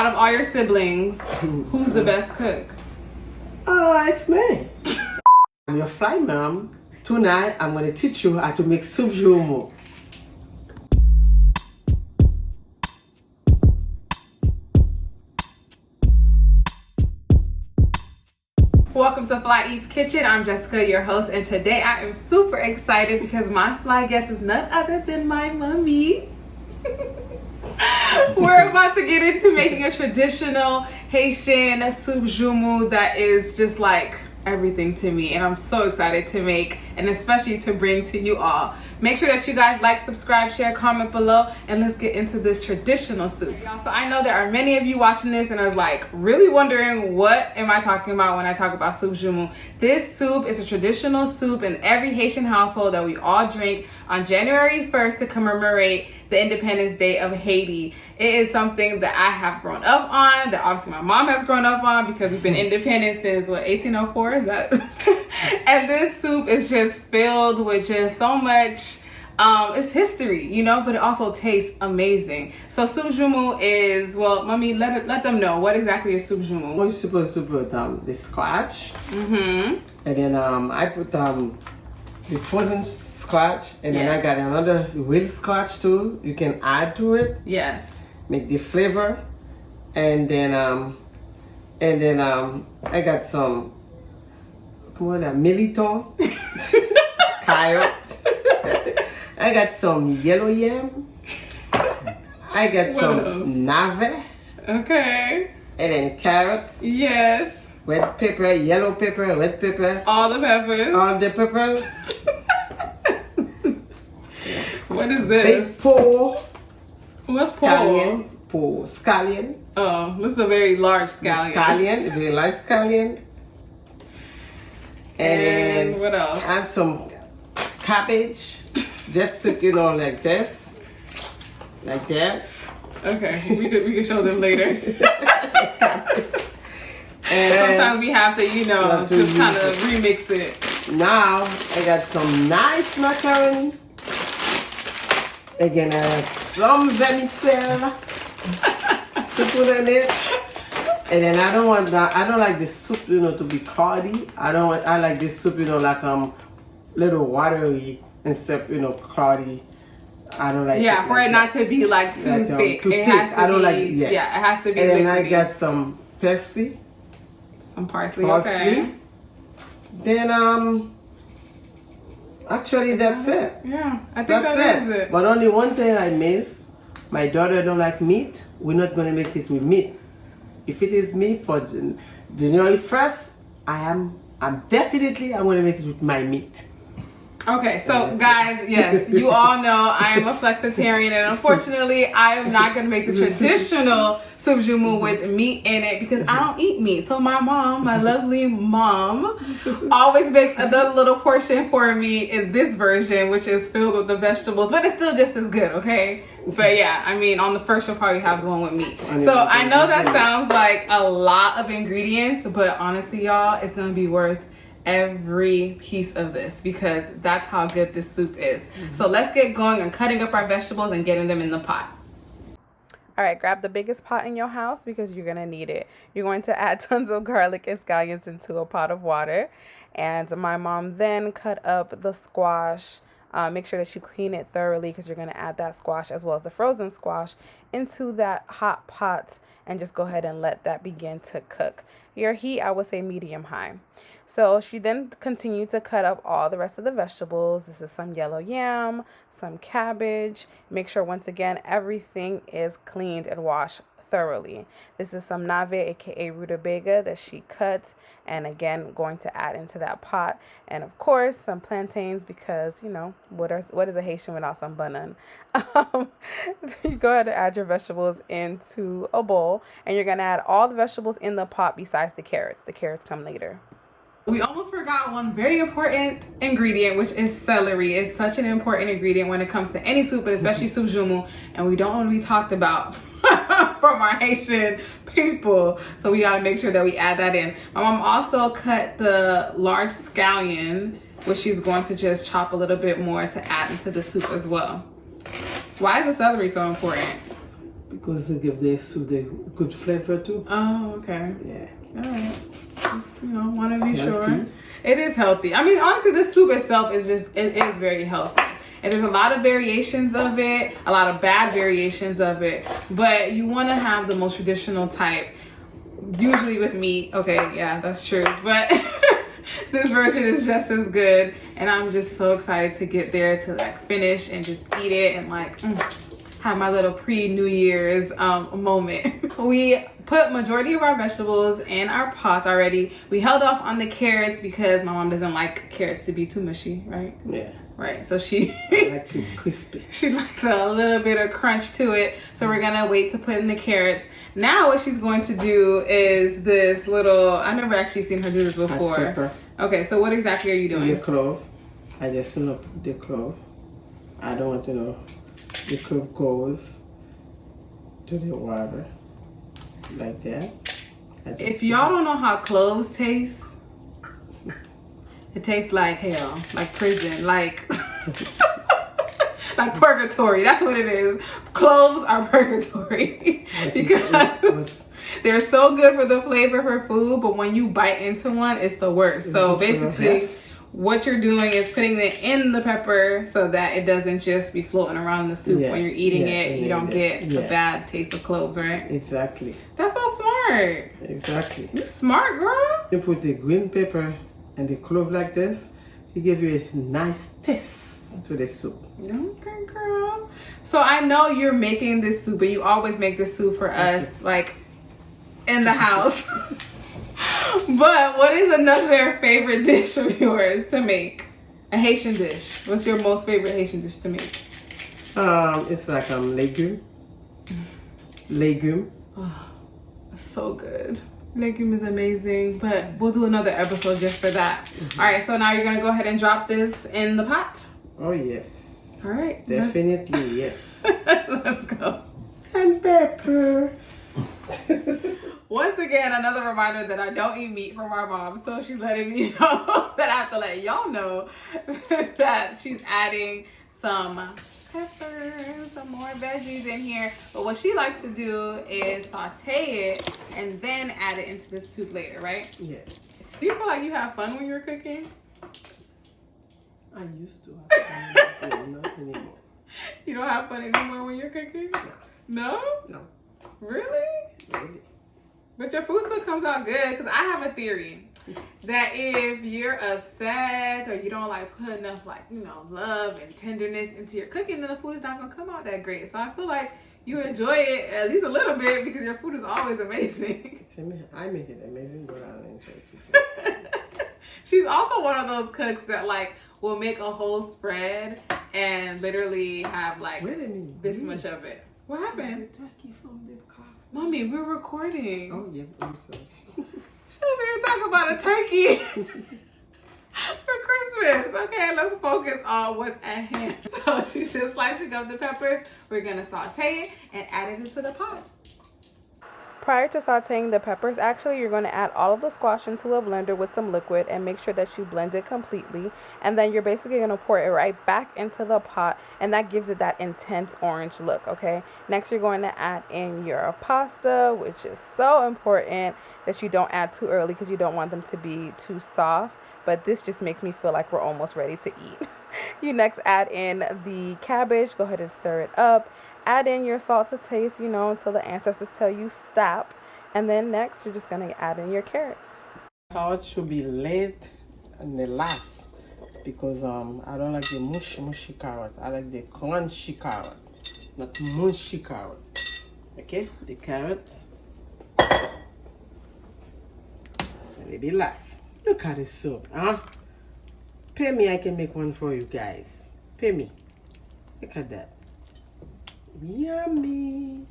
out of all your siblings, who's the best cook? It's me. I'm your fly mom. Tonight, I'm going to teach you how to make soupjoumou. Welcome to Fly Eats Kitchen. I'm Jessica, your host, and today I am super excited because my fly guest is none other than my mommy. We're about to get into making a traditional Haitian soupjoumou that is just like everything to me, and I'm so excited to make and especially to bring to you all. Make sure that you guys like, subscribe, share, comment below, and let's get into this traditional soup. So I know there are many of you watching this and are like really wondering, what am I talking about when I talk about soupjoumou? This soup is a traditional soup in every Haitian household that we all drink on January 1st to commemorate the Independence Day of Haiti. It is something that I have grown up on, that obviously my mom has grown up on, because we've been independent since, what, 1804, is that? And this soup is just filled with just so much, it's history, you know, but it also tastes amazing. So soupjoumou is, well, mommy, let them know, what exactly is soupjoumou? You're supposed to put the scratch, and then I put the frozen scratch, and then I got another real scratch too. You can add to it. Yes. Make the flavor, and then I got some, come on, militon, carrot. I got some yellow yam. I got some nave. Okay. And then carrots. Yes. Red pepper, yellow pepper, red pepper. All the peppers. All the peppers. What is this? Big pork. What's scallions? Pork. Scallion. Oh, this is a very large scallion. Scallion, a very large scallion. And then what else? Add some cabbage. Just to, you know, like this. Like that. Okay, we could show them later. And sometimes we have to, you know, just kind of remix it. Now, I got some nice macaroni. Again, some vermicelle to put in it. And then I don't want that. I don't like the soup, you know, to be cloudy. I like this soup, you know, like little watery instead, you know, cloudy. I don't like. Yeah, for it not to be like too thick. It has to be. I don't like. Yeah, it has to be. And then I got some parsley. Some parsley. Okay. Then actually, that's it. Yeah, I think that is it. But only one thing I miss. My daughter don't like meat. We're not gonna make it with meat. If it is meat for January 1st, I'm gonna make it with my meat. Okay, so guys, yes, you all know I am a flexitarian, and unfortunately, I am not gonna make the traditional soupjoumou with meat in it because I don't eat meat. So my mom, my lovely mom, always makes another little portion for me in this version, which is filled with the vegetables, but it's still just as good, okay? But yeah, I mean, on the first you'll probably have the one with meat. So I know that sounds like a lot of ingredients, but honestly, y'all, it's gonna be worth every piece of this because that's how good this soup is. So let's get going on cutting up our vegetables and getting them in the pot. All right, grab the biggest pot in your house because you're gonna need it. You're going to add tons of garlic and scallions into a pot of water, and my mom then cut up the squash. Make sure that you clean it thoroughly because you're going to add that squash as well as the frozen squash into that hot pot and just go ahead and let that begin to cook. Your heat, I would say medium high. So she then continued to cut up all the rest of the vegetables. This is some yellow yam, some cabbage. Make sure once again everything is cleaned and washed thoroughly. This is some nave, aka rutabaga, that she cut and again going to add into that pot, and of course some plantains because, you know, what is a Haitian without some banan? You go ahead and add your vegetables into a bowl, and you're gonna add all the vegetables in the pot besides the carrots. The carrots come later. We almost forgot one very important ingredient, which is celery. It's such an important ingredient when it comes to any soup, but especially soupjoumou, and we don't want to be talked about from our Haitian people. So we got to make sure that we add that in. My mom also cut the large scallion, which she's going to just chop a little bit more to add into the soup as well. Why is the celery so important? because they give the soup the good flavor too. Oh, okay. Yeah. All right. Just, want to be Healthy. sure. It is healthy. I mean, honestly, the soup itself is it is very healthy. And there's a lot of variations of it, a lot of bad variations of it. But you want to have the most traditional type, usually with meat. Okay, yeah, that's true. But this version is just as good. And I'm just so excited to get there to like finish and just eat it and like have my little pre-New Year's moment. We put majority of our vegetables in our pots already. We held off on the carrots because my mom doesn't like carrots to be too mushy, right? Yeah. Right, so she I like it crispy. she likes a little bit of crunch to it. So we're gonna wait to put in the carrots. Now what she's going to do is this little, I've never actually seen her do this before. Hot pepper. Okay, so what exactly are you doing? The clove. I just put the clove. I don't want to know. The clove goes to the water like that. If y'all don't know how cloves taste, it tastes like hell, like prison, like like purgatory. That's what it is. Cloves are purgatory because they're so good for the flavor for food, but when you bite into one, it's the worst. So basically, what you're doing is putting it in the pepper so that it doesn't just be floating around the soup when you're eating it. You don't get the bad taste of cloves, right? Exactly. That's so smart. Exactly. You smart, girl. You put the green pepper and the clove like this, it gives you a nice taste to the soup. Okay, girl. So I know you're making this soup, and you always make this soup for us, like in the house. But what is another favorite dish of yours to make? A Haitian dish. What's your most favorite Haitian dish to make? It's like legume. Oh, so good. Legume is amazing, but we'll do another episode just for that. All right, so now you're gonna go ahead and drop this in the pot. Oh yes. All right. Definitely yes. Let's go. And pepper. Once again, another reminder that I don't eat meat from our mom. So she's letting me know that I have to let y'all know that she's adding some peppers, some more veggies in here. But what she likes to do is saute it and then add it into the soup later, right? Yes. Do you feel like you have fun when you're cooking? I used to have fun, not anymore. You don't have fun anymore when you're cooking? No? No. Really? Really? But your food still comes out good, because I have a theory that if you're upset or you don't like put enough love and tenderness into your cooking, then the food is not going to come out that great. So I feel like you enjoy it at least a little bit because your food is always amazing. I make it amazing, but I don't enjoy it. She's also one of those cooks that will make a whole spread and literally have this much of it. What happened? The turkey from the car. Mommy, we're recording. Oh yeah, I'm sorry. Should we talk about a turkey for Christmas? Okay, let's focus on what's at hand. So she's just slicing up the peppers. We're gonna saute it and add it into the pot. Prior to sauteing the peppers, actually, you're going to add all of the squash into a blender with some liquid and make sure that you blend it completely. And then you're basically going to pour it right back into the pot, and that gives it that intense orange look, okay? Next, you're going to add in your pasta, which is so important that you don't add too early because you don't want them to be too soft. But this just makes me feel like we're almost ready to eat. You next add in the cabbage. Go ahead and stir it up. Add in your salt to taste, until the ancestors tell you stop. And then next, you're just going to add in your carrots. Carrots should be late and the last because I don't like the mushy carrot. I like the crunchy carrot, not mushy carrot. Okay, the carrots. And they be last. Look at the soup, huh? Pay me, I can make one for you guys. Pay me. Look at that. Yummy.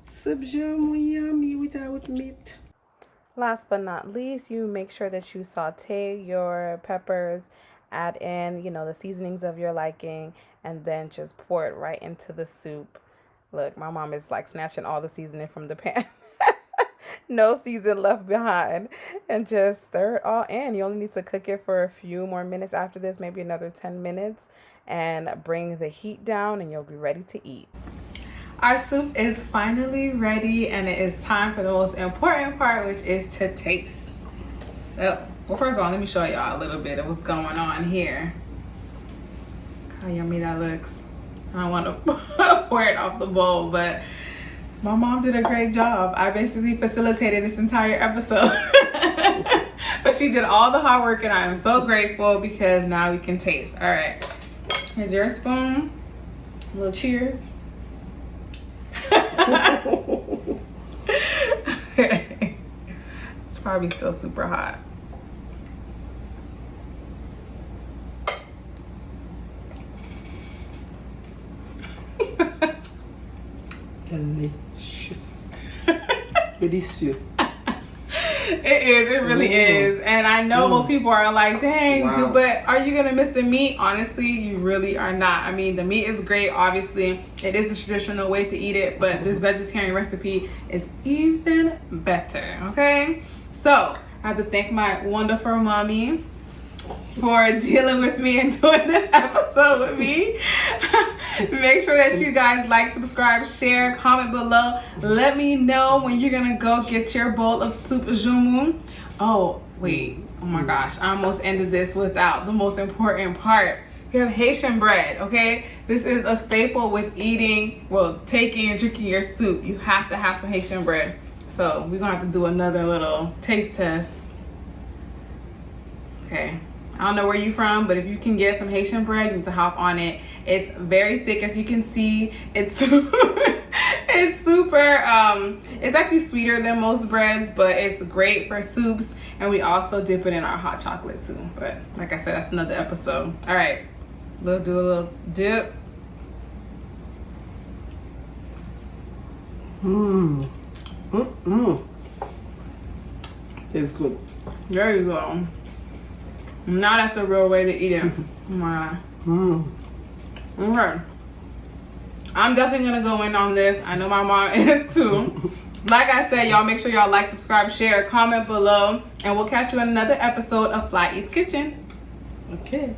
Soupjoumou yummy without meat. Last but not least, you make sure that you saute your peppers, add in, the seasonings of your liking, and then just pour it right into the soup. Look, my mom is snatching all the seasoning from the pan. No season left behind. And just stir it all in. You only need to cook it for a few more minutes after this, maybe another 10 minutes, and bring the heat down and you'll be ready to eat. our soup is finally ready, and it is time for the most important part, which is to taste. So, well, first of all, let me show y'all a little bit of what's going on here. Look how yummy that looks. I don't want to pour it off the bowl, but my mom did a great job. I basically facilitated this entire episode. But she did all the hard work, and I am so grateful because now we can taste. All right, here's your spoon. A little cheers. It's probably still super hot. Delicious. Delicious. It is, it really is. And I know most people are like, dang, dude, but are you gonna miss the meat? Honestly, you really are not. I mean, the meat is great, obviously. It is a traditional way to eat it, but this vegetarian recipe is even better, okay? So, I have to thank my wonderful mommy for dealing with me and doing this episode with me. Make sure that you guys like, subscribe, share, comment below. Let me know when you're gonna go get your bowl of soup Joumou. Oh wait, oh my gosh, I almost ended this without the most important part. We have Haitian bread, okay? This is a staple with eating, well, taking and drinking your soup. You have to have some Haitian bread. So we're gonna have to do another little taste test. Okay. I don't know where you're from, but if you can get some Haitian bread, you need to hop on it. It's very thick, as you can see. It's it's super, it's actually sweeter than most breads, but it's great for soups. And we also dip it in our hot chocolate too. But like I said, that's another episode. All right, we'll do a little dip. It's good. There you go. Now that's the real way to eat it. Oh my god. Okay. I'm definitely gonna go in on this. I know my mom is too. Like I said, y'all make sure y'all like, subscribe, share, comment below, and we'll catch you in another episode of Fly East Kitchen. Okay.